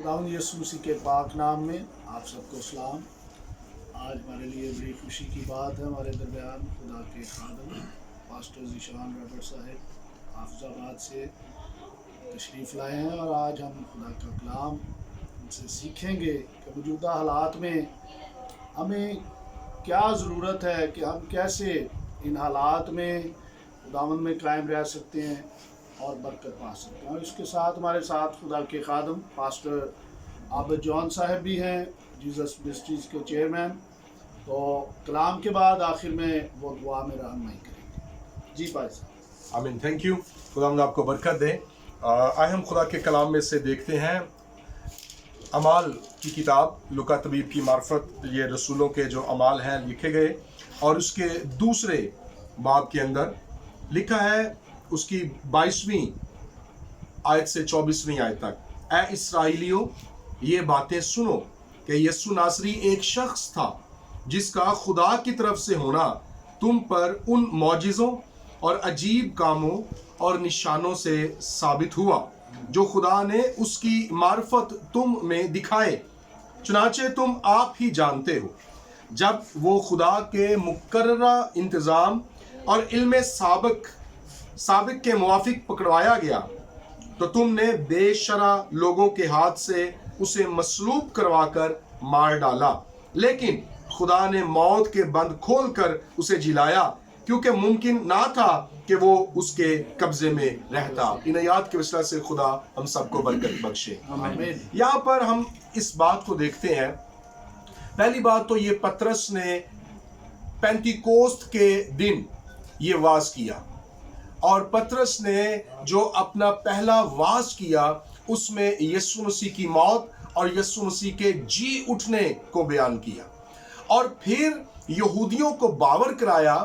खुदावंद यीशु मसीह के पाक नाम में आप सबको सलाम। आज हमारे लिए बड़ी खुशी की बात है, हमारे दरमियान खुदा के खादम पास्टर ज़ीशान रॉबर्ट साहब हाफिज़ाबाद से तशरीफ़ लाए हैं और आज हम खुदा का कलाम उनसे सीखेंगे कि मौजूदा हालात में हमें क्या ज़रूरत है कि हम कैसे इन हालात में खुदावंद में कायम रह सकते हैं और बरकत पा सकते हैं। और इसके साथ हमारे साथ खुदा के खादम पास्टर आबिद जॉन साहब भी हैं, जीसस मिनिस्ट्रीज़ के चेयरमैन। तो कलाम के बाद आखिर में वो दुआ में रहनुमाई करेंगे। जी भाई साहब। आमीन। Thank you. खुदावंद आपको बरकत दे। आए हम खुदा के कलाम में से देखते हैं अमाल की किताब, लुका तबीब की मार्फत ये रसूलों के जो अमाल हैं लिखे गए, और उसके दूसरे बाब के अंदर लिखा है उसकी 22वीं आयत से 24वीं आयत तक, ऐ इस्राएलियों ये बातें सुनो कि यीशु नासरी एक शख्स था जिसका खुदा की तरफ से होना तुम पर उन मौजिज़ों और अजीब कामों और निशानों से साबित हुआ जो खुदा ने उसकी मार्फत तुम में दिखाए, चुनाचे तुम आप ही जानते हो। जब वो खुदा के मुकर्ररा इंतज़ाम और इल्म साबिक के मुवाफिक पकड़वाया गया तो तुमने बेशरा लोगों के हाथ से उसे मसलूब करवाकर मार डाला, लेकिन खुदा ने मौत के बंद खोलकर उसे जिलाया, क्योंकि मुमकिन ना था कि वो उसके कब्जे में रहता। इन आयत के वसीला से खुदा हम सबको बरकत बख्शे। यहाँ पर हम इस बात को देखते हैं। पहली बात तो ये पतरस ने पेंटिकोस्त के दिन ये वाज किया, और पतरस ने जो अपना पहला वाज किया उसमें यीशु मसीह की मौत और यीशु मसीह के जी उठने को बयान किया, और फिर यहूदियों को बावर कराया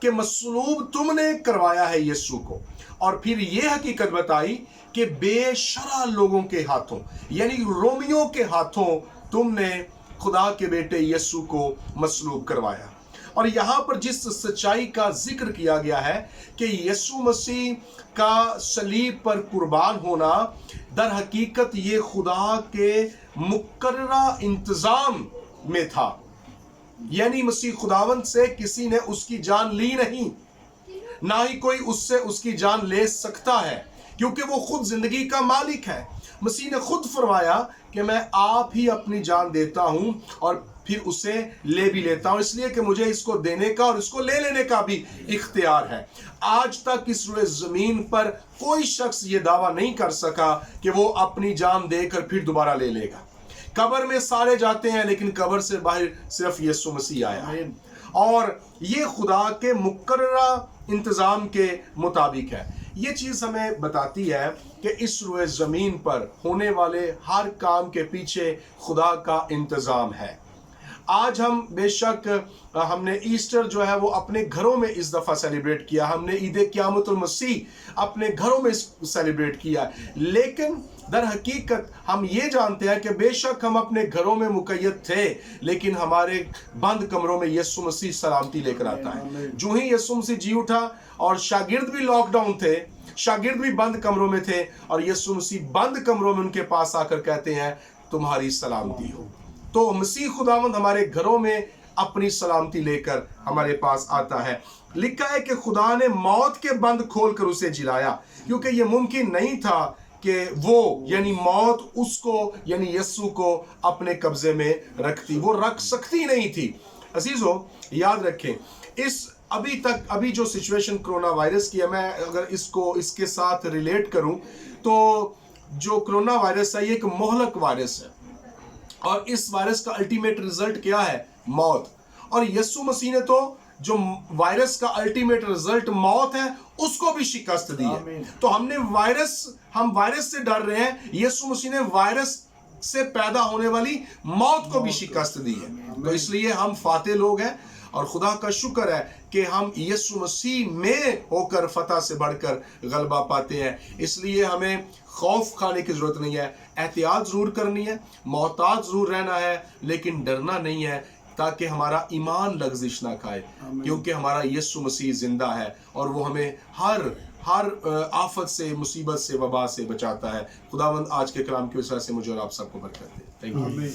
कि मसलूब तुमने करवाया है यीशु को, और फिर यह हकीकत बताई कि बेशरा लोगों के हाथों यानी रोमियों के हाथों तुमने खुदा के बेटे यीशु को मसलूब करवाया। और यहाँ पर जिस सच्चाई का जिक्र किया गया है कि यीशु मसीह का सलीब पर कुर्बान होना दर हकीकत ये खुदा के मुकर्ररा इंतज़ाम में था, यानी मसीह खुदावंद से किसी ने उसकी जान ली नहीं, ना ही कोई उससे उसकी जान ले सकता है, क्योंकि वो खुद जिंदगी का मालिक है। मसीह ने खुद फरमाया कि मैं आप ही अपनी जान देता हूं और फिर उसे ले भी लेता हूं, इसलिए कि मुझे इसको देने का और इसको ले लेने का भी इख्तियार है। आज तक इस रुए जमीन पर कोई शख्स ये दावा नहीं कर सका कि वो अपनी जान देकर फिर दोबारा ले लेगा। कब्र में सारे जाते हैं, लेकिन कब्र से बाहर सिर्फ यीशु मसीह आया, और ये खुदा के मुकर्ररा इंतज़ाम के मुताबिक है। ये चीज़ हमें बताती है कि इस रुए ज़मीन पर होने वाले हर काम के पीछे खुदा का इंतज़ाम है। आज हम बेशक हमने ईस्टर जो है वो अपने घरों में इस दफ़ा सेलिब्रेट किया, हमने ईद क़यामतुल मसीह अपने घरों में सेलिब्रेट किया, लेकिन दर हकीकत हम ये जानते हैं कि बेशक हम अपने घरों में मुक़य्यद थे, लेकिन हमारे बंद कमरों में यीशु मसीह सलामती लेकर आता है। जो ही यीशु मसीह जी उठा और शागिर्द भी लॉकडाउन थे, शागिर्द भी बंद कमरों में थे, और यीशु मसीह बंद कमरों में उनके पास आकर कहते हैं तुम्हारी सलामती हो। तो मसीह खुदावंद हमारे घरों में अपनी सलामती लेकर हमारे पास आता है। लिखा है कि खुदा ने मौत के बंद खोलकर उसे जिलाया, क्योंकि ये मुमकिन नहीं था कि वो यानी मौत उसको यानी यीशु को अपने कब्जे में रखती, वो रख सकती नहीं थी। अजीजों याद रखें, इस अभी जो सिचुएशन कोरोना वायरस की है, मैं अगर इसको इसके साथ रिलेट करूं तो जो कोरोना वायरस है ये एक मोहलक वायरस है, और इस वायरस का अल्टीमेट रिजल्ट क्या है? मौत। और यीशु मसीह ने तो जो वायरस का अल्टीमेट रिजल्ट मौत है उसको भी शिकस्त दी है। तो हम वायरस से डर रहे हैं, यीशु मसीह ने वायरस से पैदा होने वाली मौत को भी शिकस्त दी है। तो इसलिए हम फातेह लोग हैं, और खुदा का शुक्र है कि हम यीशु मसीह में होकर फतह से बढ़कर गलबा पाते हैं। इसलिए हमें खौफ खाने की ज़रूरत नहीं है, एहतियात ज़रूर करनी है, मोहतात ज़रूर रहना है, लेकिन डरना नहीं है, ताकि हमारा ईमान लग़ज़िश ना खाए, क्योंकि हमारा यीशु मसीह ज़िंदा है और वो हमें हर ہر آفت سے، مصیبت سے، وبا سے بچاتا ہے۔ خداوند آج کے کلام کی وجہ سے مجھے اور آپ سب کو برکت دے۔ Thank you. آمین۔